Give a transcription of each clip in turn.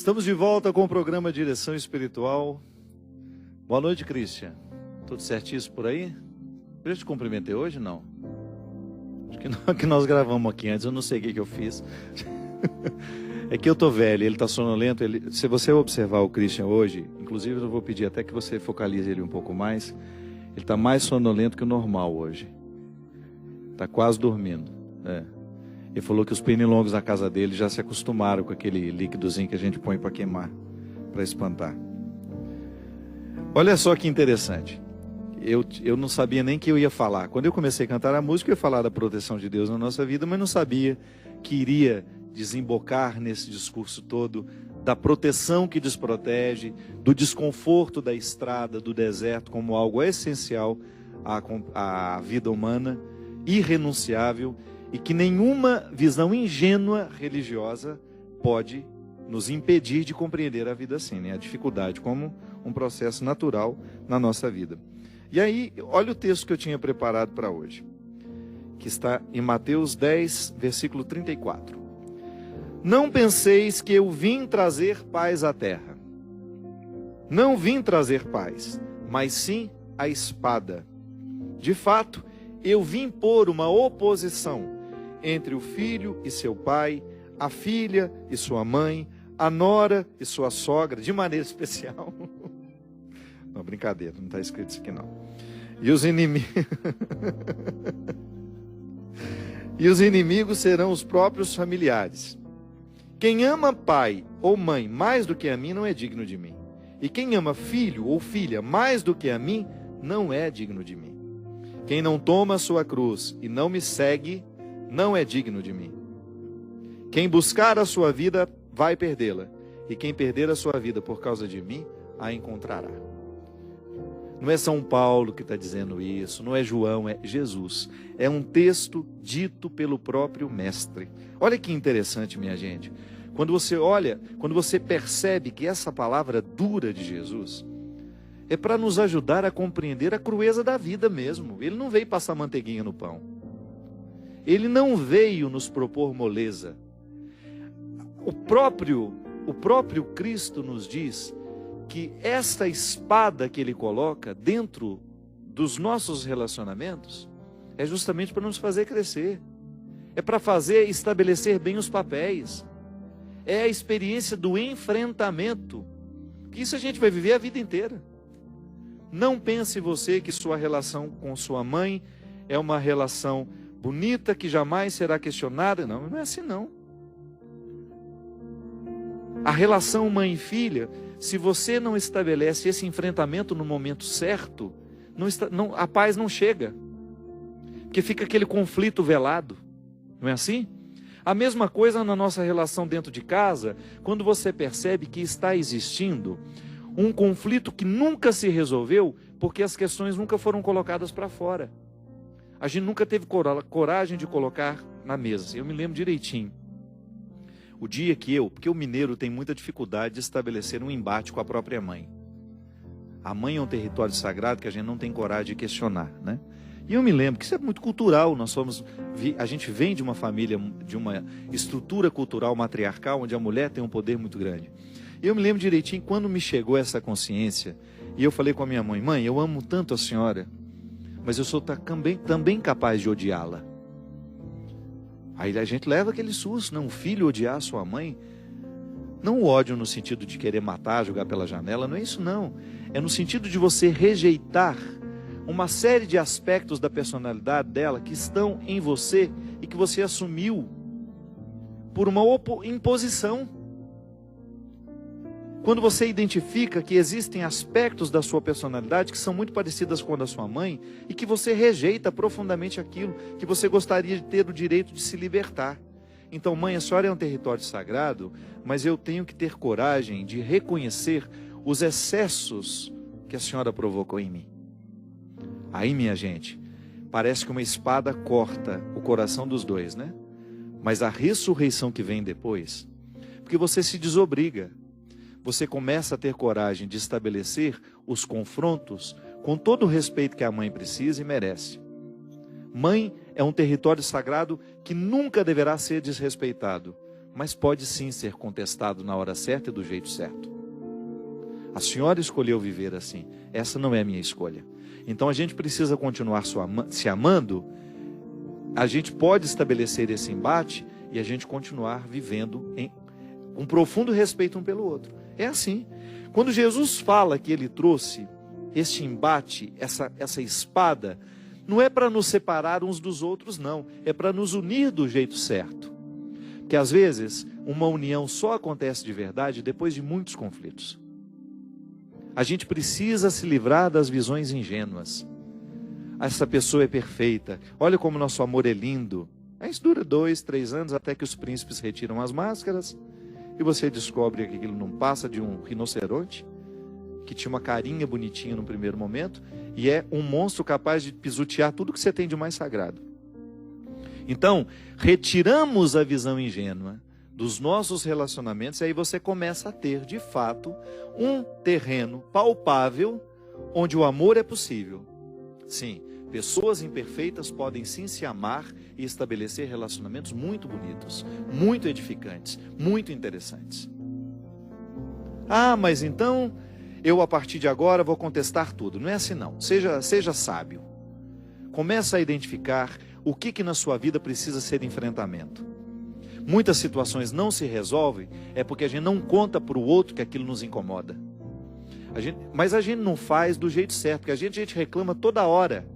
Estamos de volta com o programa Direção Espiritual. Boa noite, Christian. Tudo certíssimo por aí? Eu já te cumprimentei hoje, não? Acho que nós gravamos aqui antes, eu não sei o que eu fiz. É que eu tô velho, ele tá sonolento. Se você observar o Christian hoje, inclusive eu vou pedir até que você focalize ele um pouco mais. Ele tá mais sonolento que o normal hoje. Tá quase dormindo. Ele falou que os pernilongos na casa dele já se acostumaram com aquele líquidozinho que a gente põe para queimar, para espantar. Olha só que interessante. Eu não sabia nem que eu ia falar. Quando eu comecei a cantar a música, eu ia falar da proteção de Deus na nossa vida, mas não sabia que iria desembocar nesse discurso todo da proteção que desprotege, do desconforto da estrada, do deserto, como algo essencial à vida humana, irrenunciável, e que nenhuma visão ingênua religiosa pode nos impedir de compreender a vida assim, né? A dificuldade como um processo natural na nossa vida. E aí, olha o texto que eu tinha preparado para hoje, que está em Mateus 10, versículo 34. Não penseis que eu vim trazer paz à terra. Não vim trazer paz, mas sim a espada. De fato, eu vim pôr uma oposição entre o filho e seu pai, a filha e sua mãe, a nora e sua sogra, de maneira especial. Não, brincadeira, não está escrito isso aqui não. E os inimigos serão os próprios familiares. Quem ama pai ou mãe mais do que a mim não é digno de mim. E quem ama filho ou filha mais do que a mim não é digno de mim. Quem não toma a sua cruz e não me segue não é digno de mim. Quem buscar a sua vida vai perdê-la, e quem perder a sua vida por causa de mim a encontrará. Não é São Paulo que está dizendo isso, não é João, é Jesus. É um texto dito pelo próprio Mestre. Olha que interessante, minha gente. Quando você percebe que essa palavra dura de Jesus é para nos ajudar a compreender a crueza da vida mesmo. Ele não veio passar manteiguinha no pão. Ele não veio nos propor moleza. O próprio Cristo nos diz que esta espada que ele coloca dentro dos nossos relacionamentos é justamente para nos fazer crescer. É para estabelecer bem os papéis. É a experiência do enfrentamento. Que isso a gente vai viver a vida inteira. Não pense você que sua relação com sua mãe é uma relação bonita, que jamais será questionada. Não, não é assim não. A relação mãe e filha, se você não estabelece esse enfrentamento no momento certo, a paz não chega. Porque fica aquele conflito velado. Não é assim? A mesma coisa na nossa relação dentro de casa, quando você percebe que está existindo um conflito que nunca se resolveu, porque as questões nunca foram colocadas para fora. A gente nunca teve coragem de colocar na mesa. Eu me lembro direitinho. O dia que porque o mineiro tem muita dificuldade de estabelecer um embate com a própria mãe. A mãe é um território sagrado que a gente não tem coragem de questionar, né? E eu me lembro que isso é muito cultural. A gente vem de uma família, de uma estrutura cultural matriarcal, onde a mulher tem um poder muito grande. E eu me lembro direitinho quando me chegou essa consciência, e eu falei com a minha mãe: mãe, eu amo tanto a senhora, mas eu sou também capaz de odiá-la. Aí a gente leva aquele susto, não? O filho odiar a sua mãe. Não o ódio no sentido de querer matar, jogar pela janela, não é isso não. É no sentido de você rejeitar uma série de aspectos da personalidade dela que estão em você e que você assumiu por uma imposição. Quando você identifica que existem aspectos da sua personalidade que são muito parecidas com a da sua mãe e que você rejeita profundamente aquilo, que você gostaria de ter o direito de se libertar. Então, mãe, a senhora é um território sagrado, mas eu tenho que ter coragem de reconhecer os excessos que a senhora provocou em mim. Aí, minha gente, parece que uma espada corta o coração dos dois, né? Mas a ressurreição que vem depois, porque você se desobriga. Você começa a ter coragem de estabelecer os confrontos com todo o respeito que a mãe precisa e merece. Mãe é um território sagrado que nunca deverá ser desrespeitado, mas pode sim ser contestado na hora certa e do jeito certo. A senhora escolheu viver assim, essa não é a minha escolha. Então a gente precisa continuar se amando, a gente pode estabelecer esse embate e a gente continuar vivendo em um profundo respeito um pelo outro. É assim. Quando Jesus fala que ele trouxe este embate, essa espada, não é para nos separar uns dos outros, não. É para nos unir do jeito certo. Porque às vezes uma união só acontece de verdade depois de muitos conflitos. A gente precisa se livrar das visões ingênuas. Essa pessoa é perfeita. Olha como nosso amor é lindo. Isso dura 2, 3 anos até que os príncipes retiram as máscaras e você descobre que aquilo não passa de um rinoceronte que tinha uma carinha bonitinha no primeiro momento e é um monstro capaz de pisotear tudo que você tem de mais sagrado. Então, retiramos a visão ingênua dos nossos relacionamentos e aí você começa a ter, de fato, um terreno palpável onde o amor é possível. Sim, pessoas imperfeitas podem sim se amar e estabelecer relacionamentos muito bonitos, muito edificantes, muito interessantes. Mas então eu a partir de agora vou contestar tudo. Não é assim não, seja sábio. Começa a identificar o que na sua vida precisa ser enfrentamento. Muitas situações não se resolvem, é porque a gente não conta para o outro que aquilo nos incomoda. Mas a gente não faz do jeito certo, porque a gente reclama toda hora.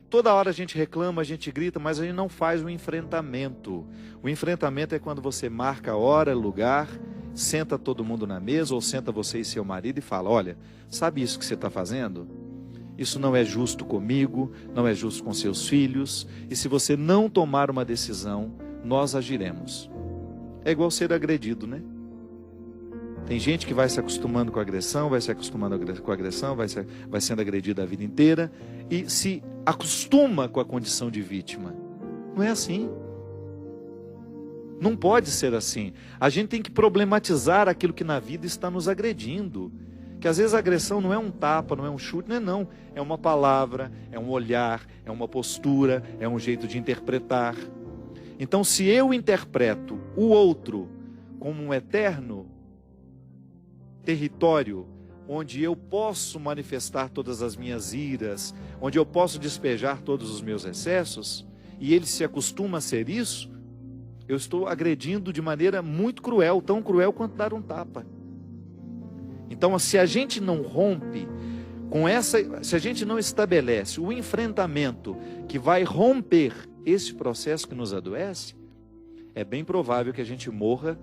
Toda hora a gente reclama, a gente grita, mas a gente não faz o enfrentamento. O enfrentamento é quando você marca a hora, lugar, senta todo mundo na mesa, ou senta você e seu marido e fala, olha, sabe isso que você está fazendo? Isso não é justo comigo, não é justo com seus filhos, e se você não tomar uma decisão, nós agiremos. É igual ser agredido, né? Tem gente que vai se acostumando com a agressão, vai se acostumando com a agressão, vai sendo agredida a vida inteira e se acostuma com a condição de vítima. Não é assim. Não pode ser assim. A gente tem que problematizar aquilo que na vida está nos agredindo. Que às vezes a agressão não é um tapa, não é um chute, não. É uma palavra, é um olhar, é uma postura, é um jeito de interpretar. Então, se eu interpreto o outro como um eterno território onde eu posso manifestar todas as minhas iras, onde eu posso despejar todos os meus excessos, e ele se acostuma a ser isso, eu estou agredindo de maneira muito cruel, tão cruel quanto dar um tapa. Então, se a gente não rompe se a gente não estabelece o enfrentamento que vai romper esse processo que nos adoece, é bem provável que a gente morra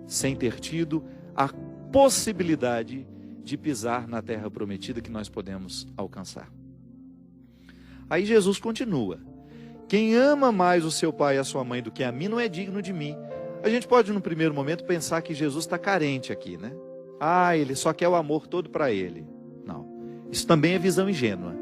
sem ter tido a possibilidade de pisar na terra prometida que nós podemos alcançar. Aí Jesus continua. Quem ama mais o seu pai e a sua mãe do que a mim não é digno de mim. A gente pode no primeiro momento pensar que Jesus está carente aqui, né? Ele só quer o amor todo para ele. Não, isso também é visão ingênua.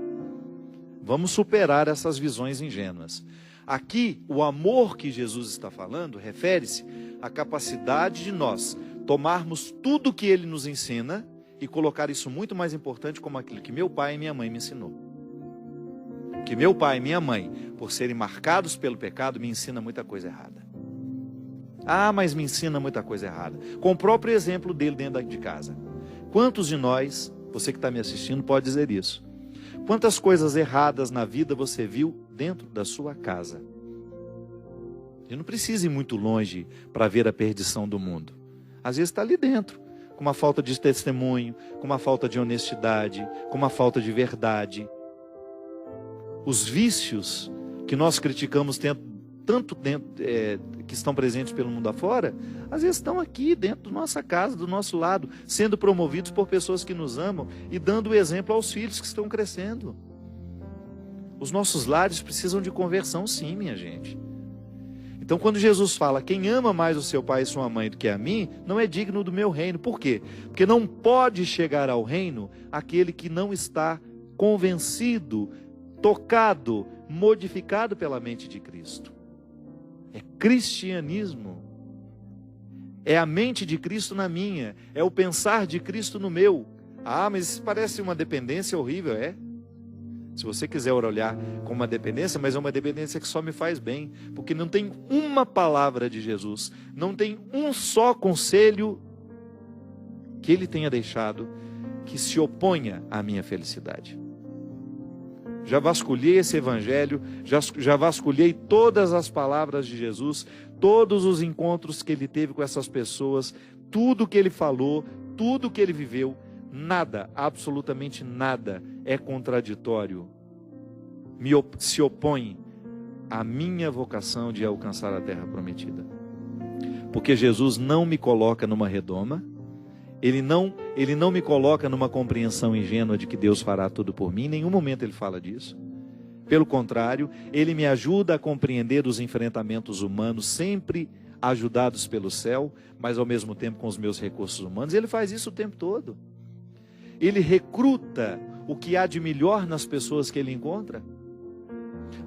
Vamos superar essas visões ingênuas. Aqui, o amor que Jesus está falando refere-se à capacidade de nós tomarmos tudo que ele nos ensina e colocar isso muito mais importante como aquilo que meu pai e minha mãe me ensinou. Que meu pai e minha mãe, por serem marcados pelo pecado, me ensina muita coisa errada. Mas me ensina muita coisa errada. Com o próprio exemplo dele dentro de casa. Quantos de nós, você que está me assistindo, pode dizer isso? Quantas coisas erradas na vida você viu dentro da sua casa? E não precisa ir muito longe para ver a perdição do mundo. Às vezes está ali dentro, com uma falta de testemunho, com uma falta de honestidade, com uma falta de verdade. Os vícios que nós criticamos tanto dentro, que estão presentes pelo mundo afora, às vezes estão aqui dentro da nossa casa, do nosso lado, sendo promovidos por pessoas que nos amam e dando o exemplo aos filhos que estão crescendo. Os nossos lares precisam de conversão sim, minha gente. Então quando Jesus fala, quem ama mais o seu pai e sua mãe do que a mim, não é digno do meu reino. Por quê? Porque não pode chegar ao reino aquele que não está convencido, tocado, modificado pela mente de Cristo. É cristianismo. É a mente de Cristo na minha, é o pensar de Cristo no meu. Mas isso parece uma dependência horrível, é? Se você quiser olhar como uma dependência, mas é uma dependência que só me faz bem, porque não tem uma palavra de Jesus, não tem um só conselho que ele tenha deixado que se oponha à minha felicidade. Já vasculhei esse evangelho, já vasculhei todas as palavras de Jesus, todos os encontros que ele teve com essas pessoas, tudo que ele falou, tudo que ele viveu. Nada, absolutamente nada é contraditório, se opõe à minha vocação de alcançar a terra prometida. Porque Jesus não me coloca numa redoma, ele não me coloca numa compreensão ingênua de que Deus fará tudo por mim, em nenhum momento ele fala disso. Pelo contrário, ele me ajuda a compreender os enfrentamentos humanos, sempre ajudados pelo céu, mas ao mesmo tempo com os meus recursos humanos. Ele faz isso o tempo todo. Ele recruta o que há de melhor nas pessoas que ele encontra,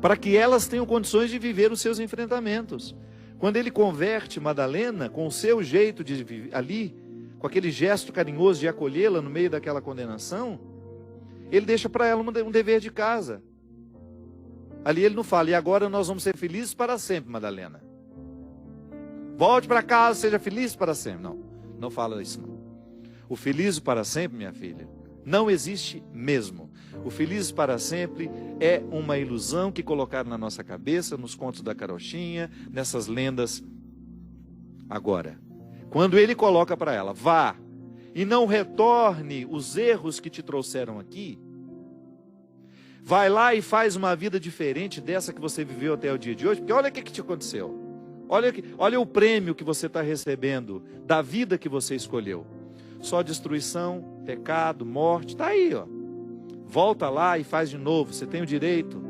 para que elas tenham condições de viver os seus enfrentamentos. Quando ele converte Madalena, com o seu jeito de viver ali, com aquele gesto carinhoso de acolhê-la no meio daquela condenação, ele deixa para ela um dever de casa. Ali ele não fala, e agora nós vamos ser felizes para sempre, Madalena. Volte para casa, seja feliz para sempre. Não, não fala isso não. O feliz para sempre, minha filha, não existe mesmo. O feliz para sempre é uma ilusão que colocaram na nossa cabeça, nos contos da carochinha, nessas lendas. Agora, quando ele coloca para ela, vá e não retorne os erros que te trouxeram aqui, vai lá e faz uma vida diferente dessa que você viveu até o dia de hoje, porque olha o que te aconteceu. Olha o prêmio que você está recebendo da vida que você escolheu. Só destruição, pecado, morte, está aí, ó. Volta lá e faz de novo, você tem o direito.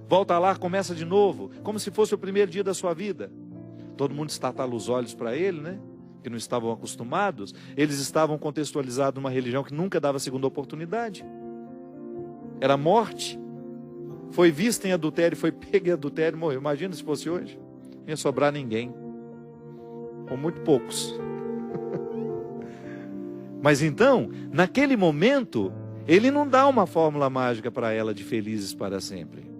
Volta lá, começa de novo, como se fosse o primeiro dia da sua vida. Todo mundo estatala os olhos para ele, né? Que não estavam acostumados. Eles estavam contextualizados numa religião que nunca dava segunda oportunidade. Era morte. Foi vista em adultério, foi pega em adultério e morreu. Imagina se fosse hoje. Não ia sobrar ninguém. Ou muito poucos. Mas então, naquele momento, ele não dá uma fórmula mágica para ela de felizes para sempre.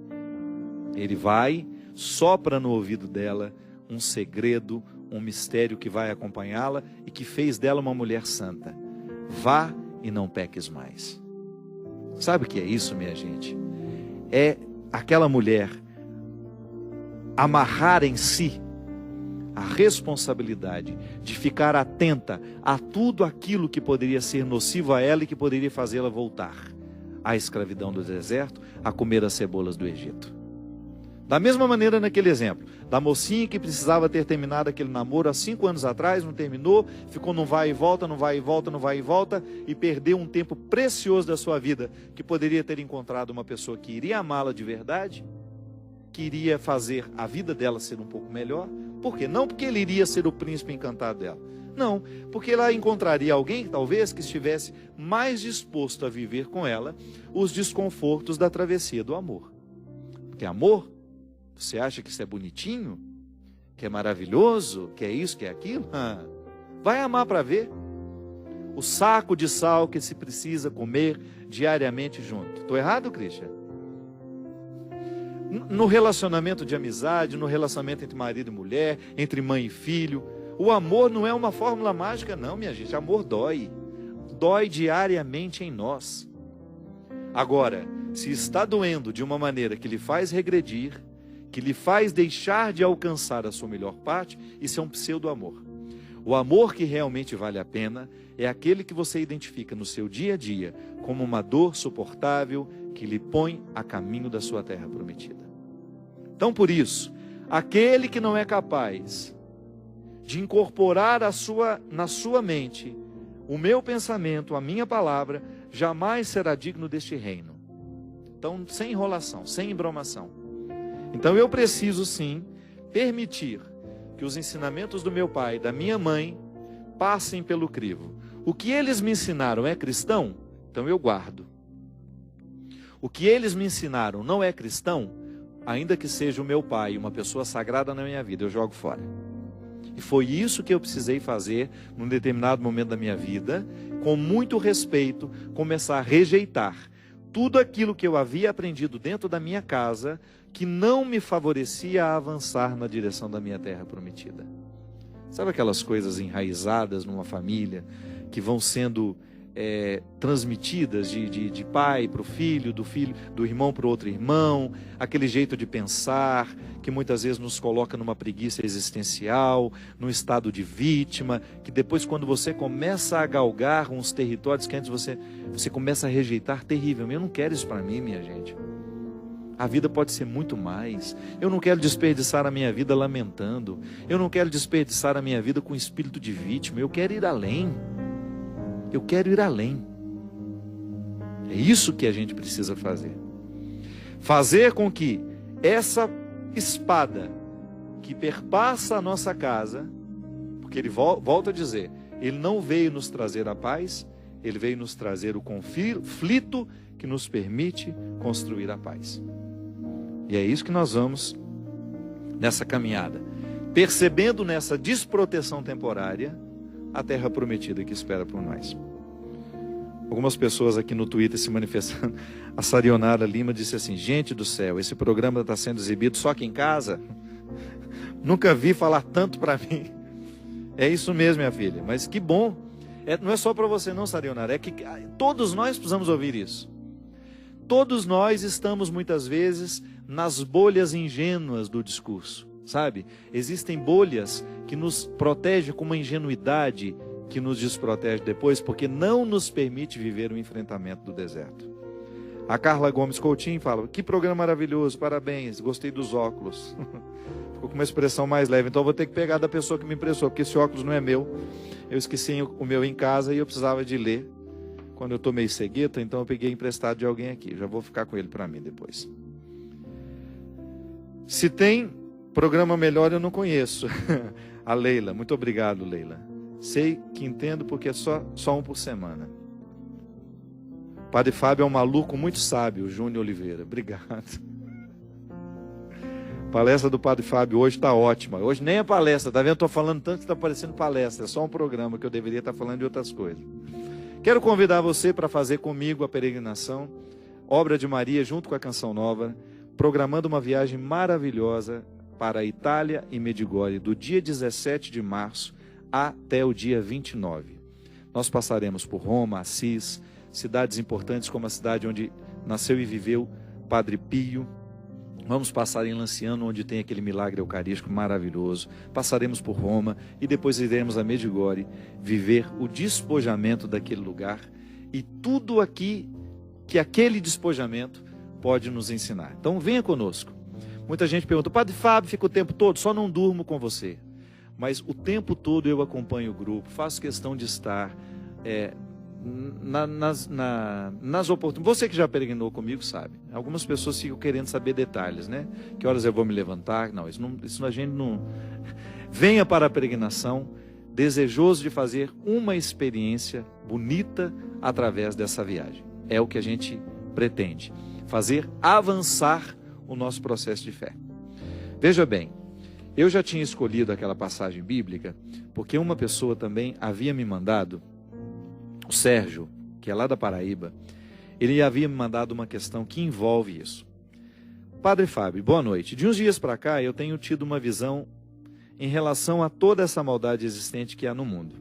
Ele vai, sopra no ouvido dela um segredo, um mistério que vai acompanhá-la e que fez dela uma mulher santa. Vá e não peques mais. Sabe o que é isso, minha gente? É aquela mulher amarrar em si a responsabilidade de ficar atenta a tudo aquilo que poderia ser nocivo a ela e que poderia fazê-la voltar à escravidão do deserto, a comer as cebolas do Egito. Da mesma maneira naquele exemplo, da mocinha que precisava ter terminado aquele namoro há 5 anos atrás, não terminou, ficou num vai e volta, não vai e volta, não vai e volta, e perdeu um tempo precioso da sua vida, que poderia ter encontrado uma pessoa que iria amá-la de verdade, que iria fazer a vida dela ser um pouco melhor. Por quê? Não porque ele iria ser o príncipe encantado dela. Não, porque ela encontraria alguém, talvez, que estivesse mais disposto a viver com ela os desconfortos da travessia do amor. Porque amor, você acha que isso é bonitinho? Que é maravilhoso? Que é isso, que é aquilo? Vai amar para ver. O saco de sal que se precisa comer diariamente junto. Estou errado, Christian? No relacionamento de amizade, no relacionamento entre marido e mulher, entre mãe e filho, o amor não é uma fórmula mágica não, minha gente. Amor dói. Dói diariamente em nós. Agora, se está doendo de uma maneira que lhe faz regredir, que lhe faz deixar de alcançar a sua melhor parte, isso é um pseudo-amor. O amor que realmente vale a pena é aquele que você identifica no seu dia a dia como uma dor suportável que lhe põe a caminho da sua terra prometida. Então, por isso, aquele que não é capaz de incorporar na sua mente o meu pensamento, a minha palavra, jamais será digno deste reino. Então, sem enrolação, sem embromação. Então, eu preciso sim permitir que os ensinamentos do meu pai, da minha mãe, passem pelo crivo. O que eles me ensinaram é cristão? Então eu guardo. O que eles me ensinaram não é cristão? Ainda que seja o meu pai, uma pessoa sagrada na minha vida, eu jogo fora. E foi isso que eu precisei fazer num determinado momento da minha vida, com muito respeito, começar a rejeitar tudo aquilo que eu havia aprendido dentro da minha casa, que não me favorecia a avançar na direção da minha terra prometida. Sabe aquelas coisas enraizadas numa família, que vão sendo transmitidas de pai para o filho, do irmão para o outro irmão, aquele jeito de pensar, que muitas vezes nos coloca numa preguiça existencial, num estado de vítima, que depois, quando você começa a galgar uns territórios que antes você começa a rejeitar, terrível. Eu não quero isso para mim, minha gente. A vida pode ser muito mais. Eu não quero desperdiçar a minha vida lamentando. Eu não quero desperdiçar a minha vida com espírito de vítima. Eu quero ir além. Eu quero ir além. É isso que a gente precisa fazer. Fazer com que essa espada que perpassa a nossa casa, porque ele volta a dizer, ele não veio nos trazer a paz, ele veio nos trazer o conflito que nos permite construir a paz. E é isso que nós vamos nessa caminhada, percebendo nessa desproteção temporária a terra prometida que espera por nós. Algumas pessoas aqui no Twitter se manifestando. A Sarionara Lima disse assim: gente do céu, esse programa está sendo exibido só aqui em casa? Nunca vi falar tanto para mim. É isso mesmo, minha filha, mas que bom. Não é só para você não, Sarionara, é que todos nós precisamos ouvir isso. Todos nós estamos muitas vezes nas bolhas ingênuas do discurso, sabe? Existem bolhas que nos protegem com uma ingenuidade que nos desprotege depois, porque não nos permite viver o enfrentamento do deserto. A Carla Gomes Coutinho fala: que programa maravilhoso, parabéns, gostei dos óculos. Ficou com uma expressão mais leve, então eu vou ter que pegar da pessoa que me emprestou, porque esse óculos não é meu. Eu esqueci o meu em casa e eu precisava de ler quando eu tomei cegueta, então eu peguei emprestado de alguém aqui. Já vou ficar com ele para mim depois. Se tem programa melhor, eu não conheço. A Leila, muito obrigado, Leila. Sei que entendo, porque é só um por semana. Padre Fábio é um maluco muito sábio, Júnior Oliveira. Obrigado. A palestra do Padre Fábio hoje está ótima. Hoje nem é palestra, tá vendo? Estou falando tanto que está parecendo palestra. É só um programa que eu deveria estar falando de outras coisas. Quero convidar você para fazer comigo a peregrinação Obra de Maria, junto com a Canção Nova, programando uma viagem maravilhosa para a Itália e Medjugorje, do dia 17 de março até o dia 29. Nós passaremos por Roma, Assis, cidades importantes como a cidade onde nasceu e viveu Padre Pio. Vamos passar em Lanciano, onde tem aquele milagre eucarístico maravilhoso. Passaremos por Roma e depois iremos a Medjugorje, viver o despojamento daquele lugar e tudo aqui que aquele despojamento pode nos ensinar. Então venha conosco. Muita gente pergunta: Padre Fábio, fica o tempo todo? Só não durmo com você. Mas o tempo todo eu acompanho o grupo, faço questão de estar nas oportunidades. Você que já peregrinou comigo sabe. Algumas pessoas ficam querendo saber detalhes, né? Que horas eu vou me levantar? Não, isso a gente não... Venha para a peregrinação, desejoso de fazer uma experiência bonita através dessa viagem. É o que a gente pretende. Fazer avançar o nosso processo de fé. Veja bem, eu já tinha escolhido aquela passagem bíblica, porque uma pessoa também havia me mandado, o Sérgio, que é lá da Paraíba, ele havia me mandado uma questão que envolve isso. Padre Fábio, boa noite. De uns dias para cá eu tenho tido uma visão em relação a toda essa maldade existente que há no mundo.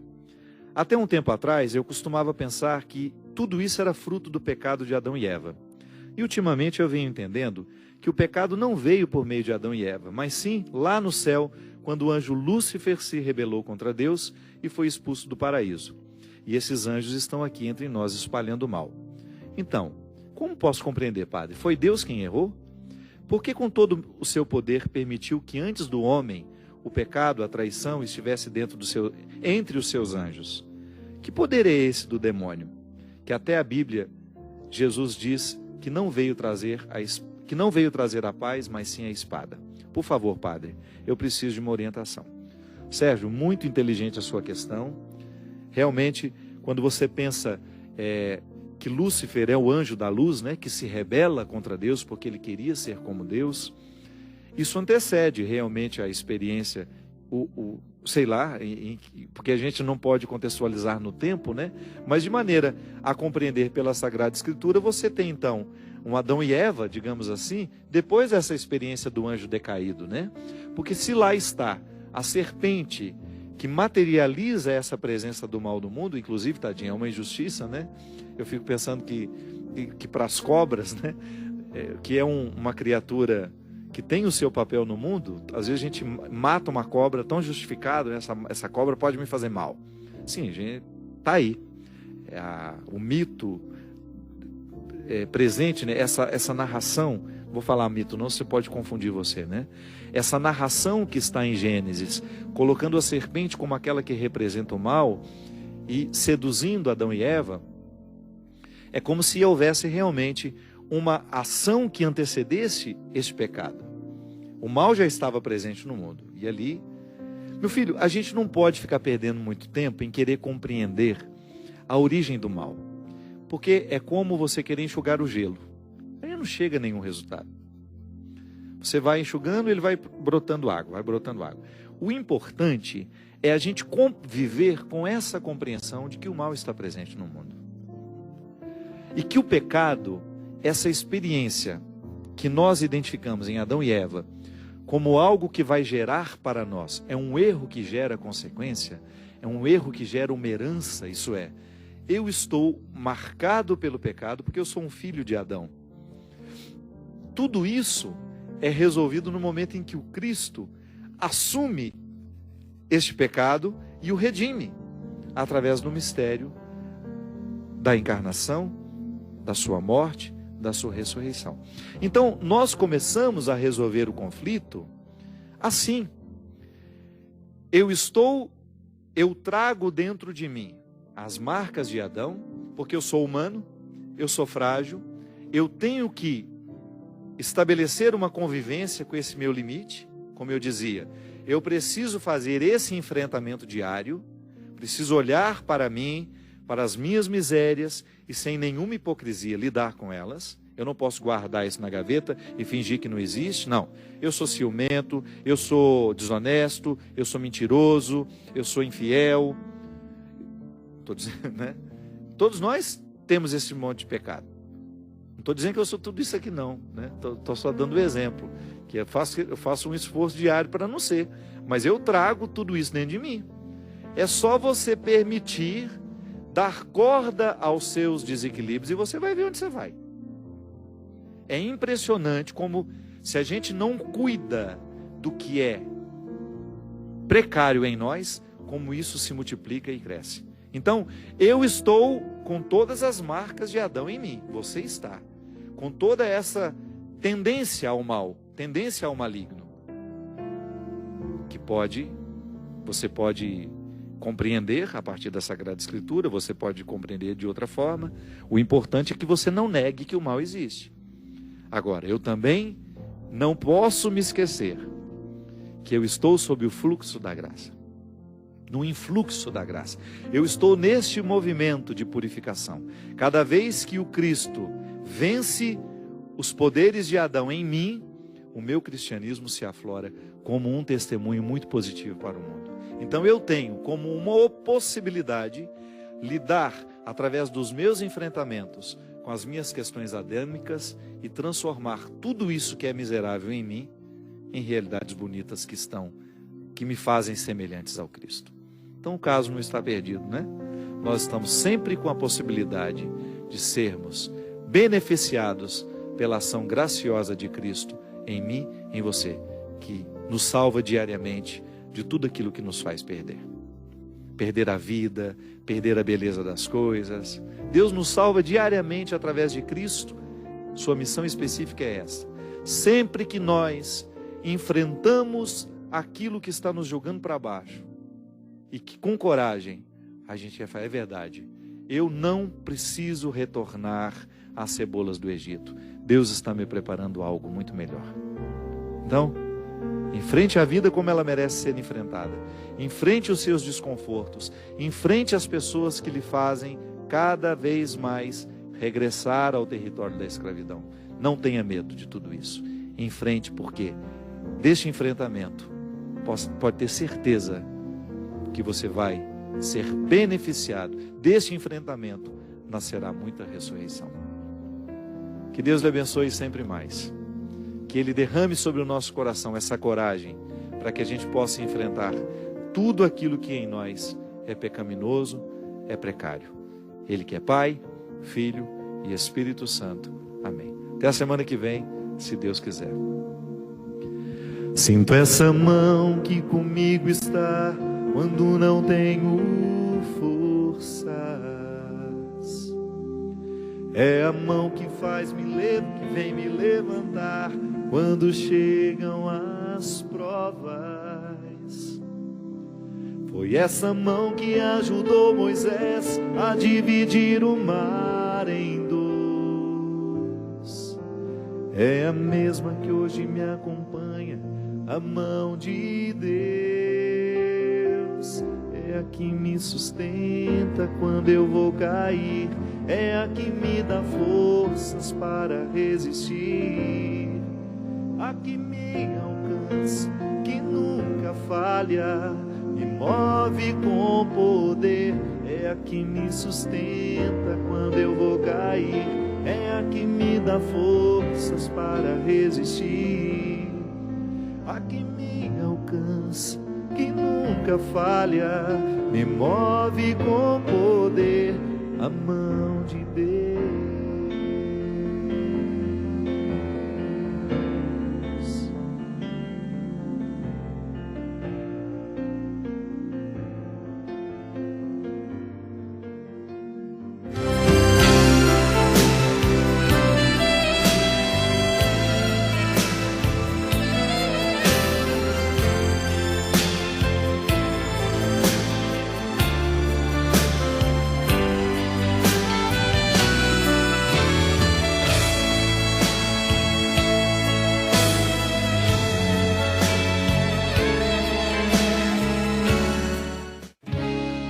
Até um tempo atrás eu costumava pensar que tudo isso era fruto do pecado de Adão e Eva. E ultimamente eu venho entendendo que o pecado não veio por meio de Adão e Eva, mas sim lá no céu, quando o anjo Lúcifer se rebelou contra Deus e foi expulso do paraíso. E esses anjos estão aqui entre nós espalhando o mal. Então, como posso compreender, padre? Foi Deus quem errou? Por que com todo o seu poder permitiu que antes do homem o pecado, a traição estivesse entre os seus anjos? Que poder é esse do demônio? Que até a Bíblia, Jesus diz que não veio trazer a paz, mas sim a espada. Por favor, padre, eu preciso de uma orientação. Sérgio, muito inteligente a sua questão. Realmente, quando você pensa que Lúcifer é o anjo da luz, né, que se rebela contra Deus porque ele queria ser como Deus, isso antecede realmente a experiência, sei lá, porque a gente não pode contextualizar no tempo, né? Mas de maneira a compreender pela Sagrada Escritura, você tem então um Adão e Eva, digamos assim, depois dessa experiência do anjo decaído, né? Porque se lá está a serpente que materializa essa presença do mal do mundo, inclusive, tadinha, é uma injustiça, né? Eu fico pensando que para as cobras, né? Que é uma criatura que tem o seu papel no mundo, às vezes a gente mata uma cobra tão justificado, né? Essa cobra pode me fazer mal. Sim, gente, tá aí. O mito presente, né? Essa narração, vou falar mito, não se pode confundir você, né? Essa narração que está em Gênesis, colocando a serpente como aquela que representa o mal e seduzindo Adão e Eva, é como se houvesse realmente uma ação que antecedesse este pecado. O mal já estava presente no mundo. E ali, meu filho, a gente não pode ficar perdendo muito tempo em querer compreender a origem do mal. Porque é como você querer enxugar o gelo. Aí não chega a nenhum resultado. Você vai enxugando, ele vai brotando água, vai brotando água. O importante é a gente conviver com essa compreensão de que o mal está presente no mundo. E que o pecado, essa experiência que nós identificamos em Adão e Eva como algo que vai gerar para nós, é um erro que gera consequência, é um erro que gera uma herança, isso é, eu estou marcado pelo pecado porque eu sou um filho de Adão. Tudo isso é resolvido no momento em que o Cristo assume este pecado e o redime, através do mistério da encarnação, da sua morte, da sua ressurreição. Então, nós começamos a resolver o conflito assim. Eu trago dentro de mim as marcas de Adão, porque eu sou humano, eu sou frágil, eu tenho que estabelecer uma convivência com esse meu limite, como eu dizia, eu preciso fazer esse enfrentamento diário, preciso olhar para mim, para as minhas misérias e sem nenhuma hipocrisia lidar com elas. Eu não posso guardar isso na gaveta e fingir que não existe, não. Eu sou ciumento, eu sou desonesto, eu sou mentiroso, eu sou infiel. Estou dizendo, né? Todos nós temos esse monte de pecado. Não estou dizendo que eu sou tudo isso aqui não, né? Estou só dando o exemplo, que eu faço um esforço diário para não ser, mas eu trago tudo isso dentro de mim. É só você permitir dar corda aos seus desequilíbrios e você vai ver onde você vai. É impressionante como, se a gente não cuida do que é precário em nós, como isso se multiplica e cresce. Então, eu estou com todas as marcas de Adão em mim, você está com toda essa tendência ao mal, tendência ao maligno, que você pode compreender a partir da Sagrada Escritura, você pode compreender de outra forma. O importante é que você não negue que o mal existe. Agora, eu também não posso me esquecer que eu estou sob o fluxo da graça, no influxo da graça. Eu estou neste movimento de purificação. Cada vez que o Cristo vence os poderes de Adão em mim, o meu cristianismo se aflora como um testemunho muito positivo para o mundo. Então eu tenho como uma possibilidade lidar através dos meus enfrentamentos com as minhas questões adâmicas e transformar tudo isso que é miserável em mim em realidades bonitas que me fazem semelhantes ao Cristo. Então o caso não está perdido, né? Nós estamos sempre com a possibilidade de sermos beneficiados pela ação graciosa de Cristo em mim, em você, que nos salva diariamente de tudo aquilo que nos faz perder. Perder a vida, perder a beleza das coisas. Deus nos salva diariamente através de Cristo. Sua missão específica é essa. Sempre que nós enfrentamos aquilo que está nos jogando para baixo, e que com coragem a gente vai falar, é verdade, eu não preciso retornar às cebolas do Egito. Deus está me preparando algo muito melhor. Então, enfrente a vida como ela merece ser enfrentada. Enfrente os seus desconfortos. Enfrente as pessoas que lhe fazem cada vez mais regressar ao território da escravidão. Não tenha medo de tudo isso. Enfrente, porque deste enfrentamento pode ter certeza que você vai ser beneficiado deste enfrentamento. Nascerá muita ressurreição. Que Deus lhe abençoe sempre mais. Que Ele derrame sobre o nosso coração essa coragem para que a gente possa enfrentar tudo aquilo que em nós é pecaminoso, é precário. Ele que é Pai, Filho e Espírito Santo. Amém. Até a semana que vem, se Deus quiser. Sinto essa mão que comigo está quando não tenho forças. É a mão que que vem me levantar quando chegam as provas. Foi essa mão que ajudou Moisés a dividir o mar em dois. É a mesma que hoje me acompanha, a mão de Deus. É a que me sustenta quando eu vou cair, é a que me dá forças para resistir, a que me alcança, que nunca falha, me move com poder. É a que me sustenta quando eu vou cair, é a que me dá forças para resistir, a que me alcança, que nunca falha, me move com poder, a mão de Deus.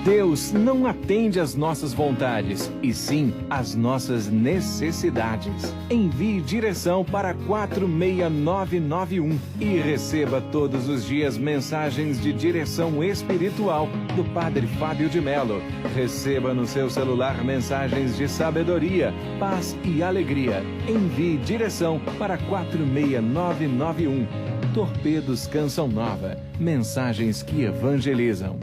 Deus não atende às nossas vontades, e sim às nossas necessidades. Envie direção para 46991 e receba todos os dias mensagens de direção espiritual do Padre Fábio de Mello. Receba no seu celular mensagens de sabedoria, paz e alegria. Envie direção para 46991. Torpedos Canção Nova. Mensagens que evangelizam.